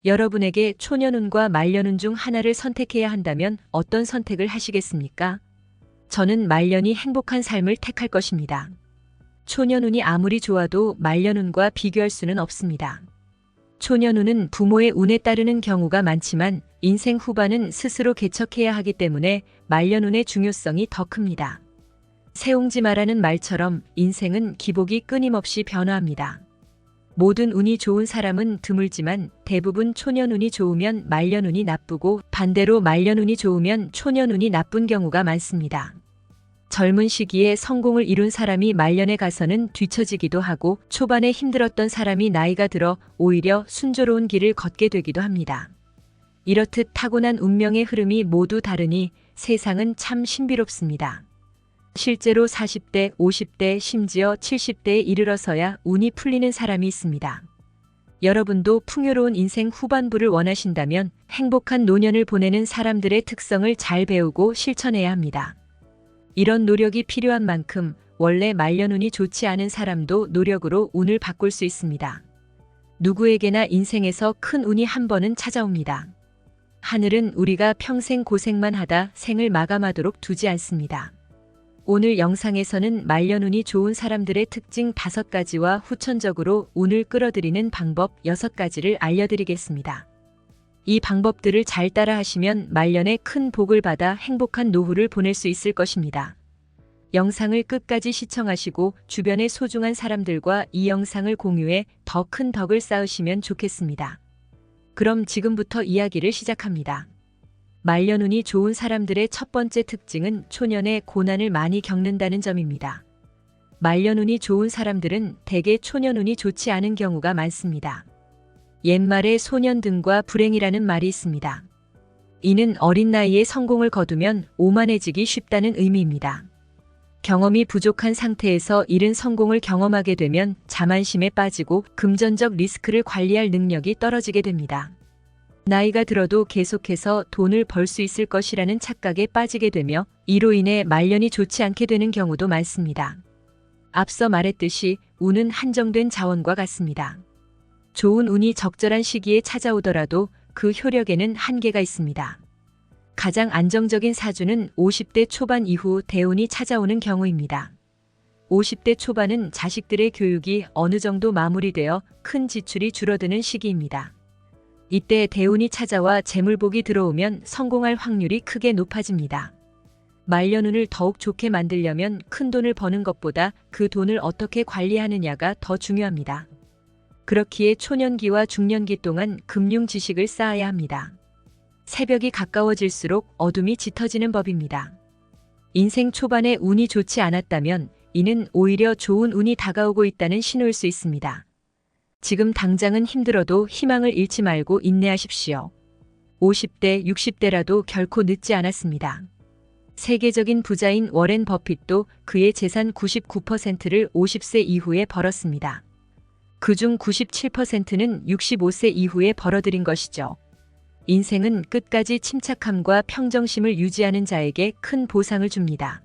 여러분에게 초년운과 말년운 중 하나를 선택해야 한다면 어떤 선택을 하시겠습니까? 저는 말년이 행복한 삶을 택할 것입니다. 초년운이 아무리 좋아도 말년운과 비교할 수는 없습니다. 초년운은 부모의 운에 따르는 경우가 많지만 인생 후반은 스스로 개척해야 하기 때문에 말년운의 중요성이 더 큽니다. 세옹지마라는 말처럼 인생은 기복이 끊임없이 변화합니다. 모든 운이 좋은 사람은 드물지만 대부분 초년운이 좋으면 말년운이 나쁘고 반대로 말년운이 좋으면 초년운이 나쁜 경우가 많습니다. 젊은 시기에 성공을 이룬 사람이 말년에 가서는 뒤처지기도 하고 초반에 힘들었던 사람이 나이가 들어 오히려 순조로운 길을 걷게 되기도 합니다. 이렇듯 타고난 운명의 흐름이 모두 다르니 세상은 참 신비롭습니다. 실제로 40대, 50대, 심지어 70대에 이르러서야 운이 풀리는 사람이 있습니다. 여러분도 풍요로운 인생 후반부를 원하신다면 행복한 노년을 보내는 사람들의 특성을 잘 배우고 실천해야 합니다. 이런 노력이 필요한 만큼 원래 말년운이 좋지 않은 사람도 노력으로 운을 바꿀 수 있습니다. 누구에게나 인생에서 큰 운이 한 번은 찾아옵니다. 하늘은 우리가 평생 고생만 하다 생을 마감하도록 두지 않습니다. 오늘 영상에서는 말년운이 좋은 사람들의 특징 5가지와 후천적으로 운을 끌어들이는 방법 6가지를 알려드리겠습니다. 이 방법들을 잘 따라하시면 말년에 큰 복을 받아 행복한 노후를 보낼 수 있을 것입니다. 영상을 끝까지 시청하시고 주변의 소중한 사람들과 이 영상을 공유해 더 큰 덕을 쌓으시면 좋겠습니다. 그럼 지금부터 이야기를 시작합니다. 말년운이 좋은 사람들의 첫 번째 특징은 초년에 고난을 많이 겪는다는 점입니다. 말년운이 좋은 사람들은 대개 초년운이 좋지 않은 경우가 많습니다. 옛말에 소년등과 불행이라는 말이 있습니다. 이는 어린 나이에 성공을 거두면 오만해지기 쉽다는 의미입니다. 경험이 부족한 상태에서 이른 성공을 경험하게 되면 자만심에 빠지고 금전적 리스크를 관리할 능력이 떨어지게 됩니다. 나이가 들어도 계속해서 돈을 벌 수 있을 것이라는 착각에 빠지게 되며 이로 인해 말년이 좋지 않게 되는 경우도 많습니다. 앞서 말했듯이 운은 한정된 자원과 같습니다. 좋은 운이 적절한 시기에 찾아오더라도 그 효력에는 한계가 있습니다. 가장 안정적인 사주는 50대 초반 이후 대운이 찾아오는 경우입니다. 50대 초반은 자식들의 교육이 어느 정도 마무리되어 큰 지출이 줄어드는 시기입니다. 이때 대운이 찾아와 재물복이 들어오면 성공할 확률이 크게 높아집니다. 말년운을 더욱 좋게 만들려면 큰 돈을 버는 것보다 그 돈을 어떻게 관리하느냐가 더 중요합니다. 그렇기에 초년기와 중년기 동안 금융 지식을 쌓아야 합니다. 새벽이 가까워질수록 어둠이 짙어지는 법입니다. 인생 초반에 운이 좋지 않았다면 이는 오히려 좋은 운이 다가오고 있다는 신호일 수 있습니다. 지금 당장은 힘들어도 희망을 잃지 말고 인내하십시오. 50대, 60대라도 결코 늦지 않았습니다. 세계적인 부자인 워렌 버핏도 그의 재산 99%를 50세 이후에 벌었습니다. 그중 97%는 65세 이후에 벌어들인 것이죠. 인생은 끝까지 침착함과 평정심을 유지하는 자에게 큰 보상을 줍니다.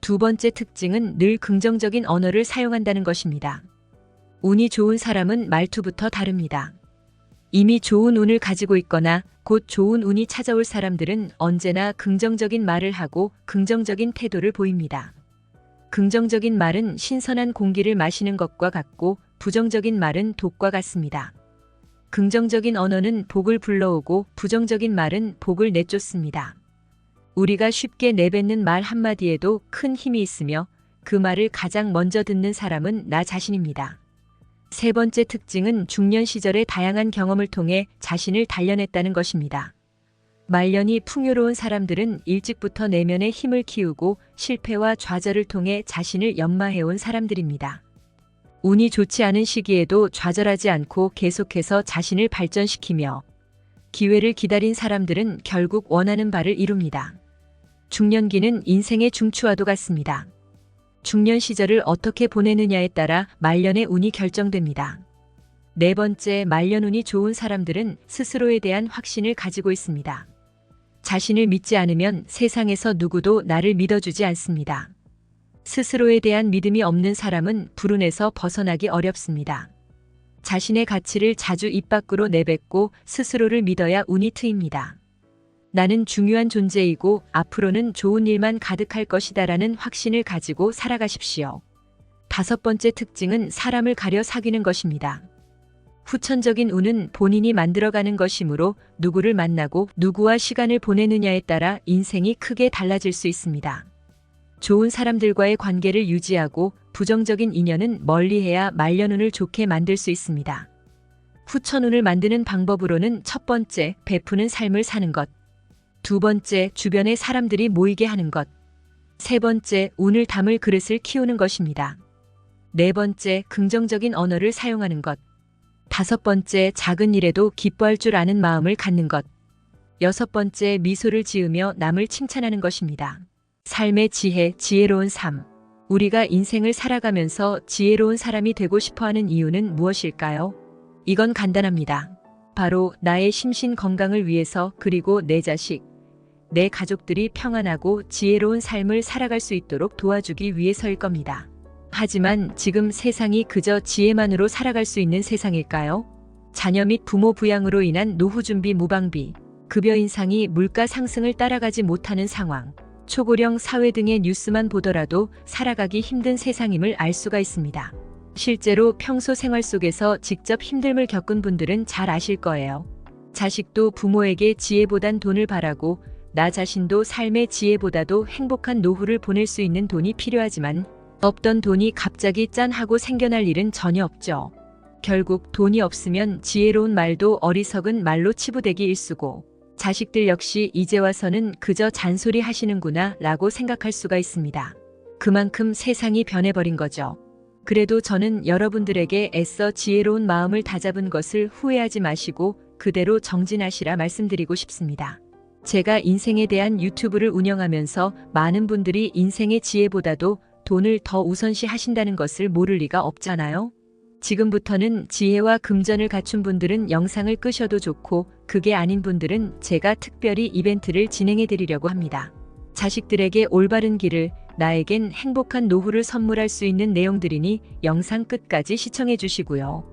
두 번째 특징은 늘 긍정적인 언어를 사용한다는 것입니다. 운이 좋은 사람은 말투부터 다릅니다. 이미 좋은 운을 가지고 있거나 곧 좋은 운이 찾아올 사람들은 언제나 긍정적인 말을 하고 긍정적인 태도를 보입니다. 긍정적인 말은 신선한 공기를 마시는 것과 같고 부정적인 말은 독과 같습니다. 긍정적인 언어는 복을 불러오고 부정적인 말은 복을 내쫓습니다. 우리가 쉽게 내뱉는 말 한마디에도 큰 힘이 있으며 그 말을 가장 먼저 듣는 사람은 나 자신입니다. 세 번째 특징은 중년 시절의 다양한 경험을 통해 자신을 단련했다는 것입니다. 말년이 풍요로운 사람들은 일찍부터 내면의 힘을 키우고 실패와 좌절을 통해 자신을 연마해온 사람들입니다. 운이 좋지 않은 시기에도 좌절하지 않고 계속해서 자신을 발전시키며 기회를 기다린 사람들은 결국 원하는 바를 이룹니다. 중년기는 인생의 중추와도 같습니다. 중년 시절을 어떻게 보내느냐에 따라 말년의 운이 결정됩니다. 네 번째, 말년운이 좋은 사람들은 스스로에 대한 확신을 가지고 있습니다. 자신을 믿지 않으면 세상에서 누구도 나를 믿어주지 않습니다. 스스로에 대한 믿음이 없는 사람은 불운에서 벗어나기 어렵습니다. 자신의 가치를 자주 입 밖으로 내뱉고 스스로를 믿어야 운이 트입니다. 나는 중요한 존재이고 앞으로는 좋은 일만 가득할 것이다라는 확신을 가지고 살아가십시오. 5번째 특징은 사람을 가려 사귀는 것입니다. 후천적인 운은 본인이 만들어가는 것이므로 누구를 만나고 누구와 시간을 보내느냐에 따라 인생이 크게 달라질 수 있습니다. 좋은 사람들과의 관계를 유지하고 부정적인 인연은 멀리해야 말년운을 좋게 만들 수 있습니다. 후천운을 만드는 방법으로는 첫 번째, 베푸는 삶을 사는 것. 두 번째, 주변에 사람들이 모이게 하는 것. 세 번째, 운을 담을 그릇을 키우는 것입니다. 네 번째, 긍정적인 언어를 사용하는 것. 5번째, 작은 일에도 기뻐할 줄 아는 마음을 갖는 것. 6번째, 미소를 지으며 남을 칭찬하는 것입니다. 삶의 지혜, 지혜로운 삶. 우리가 인생을 살아가면서 지혜로운 사람이 되고 싶어하는 이유는 무엇일까요? 이건 간단합니다. 바로 나의 심신 건강을 위해서, 그리고 내 자식, 내 가족들이 평안하고 지혜로운 삶을 살아갈 수 있도록 도와주기 위해서일 겁니다. 하지만 지금 세상이 그저 지혜만으로 살아갈 수 있는 세상일까요? 자녀 및 부모 부양으로 인한 노후 준비 무방비, 급여 인상이 물가 상승을 따라가지 못하는 상황, 초고령 사회 등의 뉴스만 보더라도 살아가기 힘든 세상임을 알 수가 있습니다. 실제로 평소 생활 속에서 직접 힘듦을 겪은 분들은 잘 아실 거예요. 자식도 부모에게 지혜보단 돈을 바라고 나 자신도 삶의 지혜보다도 행복한 노후를 보낼 수 있는 돈이 필요하지만 없던 돈이 갑자기 짠 하고 생겨날 일은 전혀 없죠. 결국 돈이 없으면 지혜로운 말도 어리석은 말로 치부되기 일쑤고 자식들 역시 이제 와서는 그저 잔소리 하시는구나 라고 생각할 수가 있습니다. 그만큼 세상이 변해버린 거죠. 그래도 저는 여러분들에게 애써 지혜로운 마음을 다잡은 것을 후회하지 마시고 그대로 정진하시라 말씀드리고 싶습니다. 제가 인생에 대한 유튜브를 운영하면서 많은 분들이 인생의 지혜보다도 돈을 더 우선시 하신다는 것을 모를 리가 없잖아요. 지금부터는 지혜와 금전을 갖춘 분들은 영상을 끄셔도 좋고 그게 아닌 분들은 제가 특별히 이벤트를 진행해 드리려고 합니다. 자식들에게 올바른 길을, 나에겐 행복한 노후를 선물할 수 있는 내용들이니 영상 끝까지 시청해 주시고요.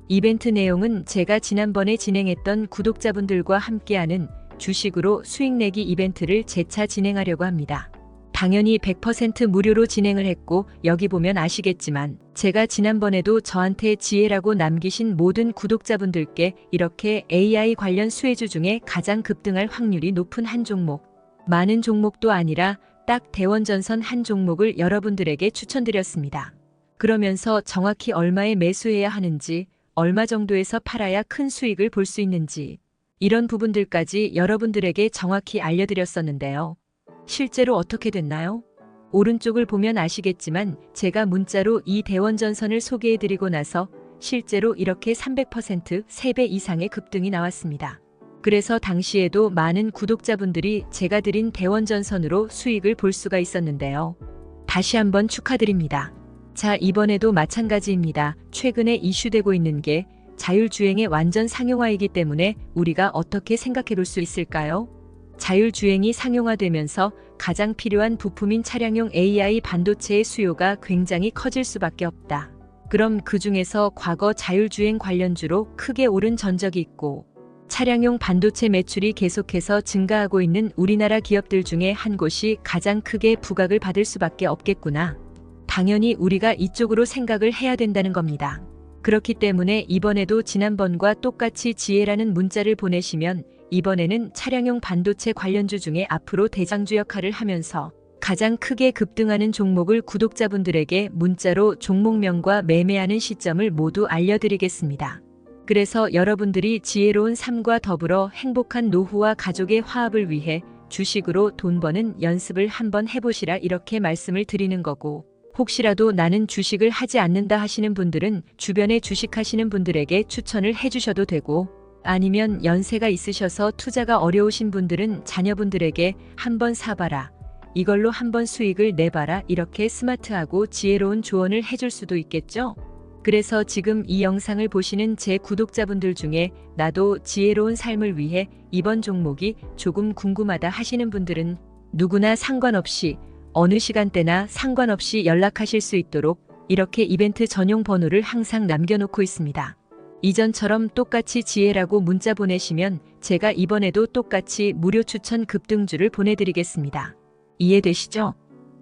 이벤트 내용은 제가 지난번에 진행했던 구독자분들과 함께하는 주식으로 수익 내기 이벤트를 재차 진행하려고 합니다. 당연히 100% 무료로 진행을 했고 여기 보면 아시겠지만 제가 지난번에도 저한테 지혜라고 남기신 모든 구독자분들께 이렇게 AI 관련 수혜주 중에 가장 급등할 확률이 높은 한 종목, 많은 종목도 아니라 딱 대원전선 한 종목을 여러분들에게 추천드렸습니다. 그러면서 정확히 얼마에 매수해야 하는지, 얼마 정도에서 팔아야 큰 수익을 볼 수 있는지 이런 부분들까지 여러분들에게 정확히 알려드렸었는데요. 실제로 어떻게 됐나요? 오른쪽을 보면 아시겠지만 제가 문자로 이 대원전선을 소개해드리고 나서 실제로 이렇게 300% 3배 이상의 급등이 나왔습니다. 그래서 당시에도 많은 구독자분들이 제가 드린 대원전선으로 수익을 볼 수가 있었는데요. 다시 한번 축하드립니다. 자, 이번에도 마찬가지입니다. 최근에 이슈되고 있는 게 자율주행의 완전 상용화이기 때문에 우리가 어떻게 생각해 볼 수 있을까요? 자율주행이 상용화되면서 가장 필요한 부품인 차량용 AI 반도체의 수요가 굉장히 커질 수밖에 없다. 그럼 그 중에서 과거 자율주행 관련주로 크게 오른 전적이 있고 차량용 반도체 매출이 계속해서 증가하고 있는 우리나라 기업들 중에 한 곳이 가장 크게 부각을 받을 수밖에 없겠구나. 당연히 우리가 이쪽으로 생각을 해야 된다는 겁니다. 그렇기 때문에 이번에도 지난번과 똑같이 지혜라는 문자를 보내시면 이번에는 차량용 반도체 관련주 중에 앞으로 대장주 역할을 하면서 가장 크게 급등하는 종목을 구독자분들에게 문자로 종목명과 매매하는 시점을 모두 알려드리겠습니다. 그래서 여러분들이 지혜로운 삶과 더불어 행복한 노후와 가족의 화합을 위해 주식으로 돈 버는 연습을 한번 해보시라 이렇게 말씀을 드리는 거고, 혹시라도 나는 주식을 하지 않는다 하시는 분들은 주변에 주식하시는 분들에게 추천을 해주셔도 되고, 아니면 연세가 있으셔서 투자가 어려우신 분들은 자녀분들에게 한번 사봐라, 이걸로 한번 수익을 내봐라 이렇게 스마트하고 지혜로운 조언을 해줄 수도 있겠죠? 그래서 지금 이 영상을 보시는 제 구독자분들 중에 나도 지혜로운 삶을 위해 이번 종목이 조금 궁금하다 하시는 분들은 누구나 상관없이 어느 시간대나 상관없이 연락하실 수 있도록 이렇게 이벤트 전용 번호를 항상 남겨놓고 있습니다. 이전처럼 똑같이 지혜라고 문자 보내시면 제가 이번에도 똑같이 무료 추천 급등주를 보내드리겠습니다. 이해되시죠?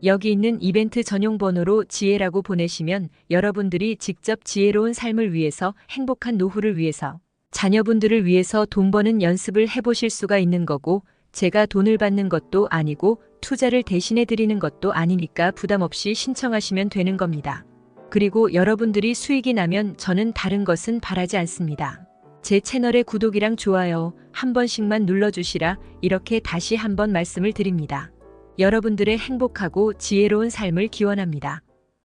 여기 있는 이벤트 전용 번호로 지혜라고 보내시면 여러분들이 직접 지혜로운 삶을 위해서, 행복한 노후를 위해서, 자녀분들을 위해서 돈 버는 연습을 해보실 수가 있는 거고, 제가 돈을 받는 것도 아니고 투자를 대신해 드리는 것도 아니니까 부담 없이 신청하시면 되는 겁니다. 그리고 여러분들이 수익이 나면 저는 다른 것은 바라지 않습니다. 제 채널의 구독이랑 좋아요 한 번씩만 눌러주시라 이렇게 다시 한번 말씀을 드립니다. 여러분들의 행복하고 지혜로운 삶을 기원합니다.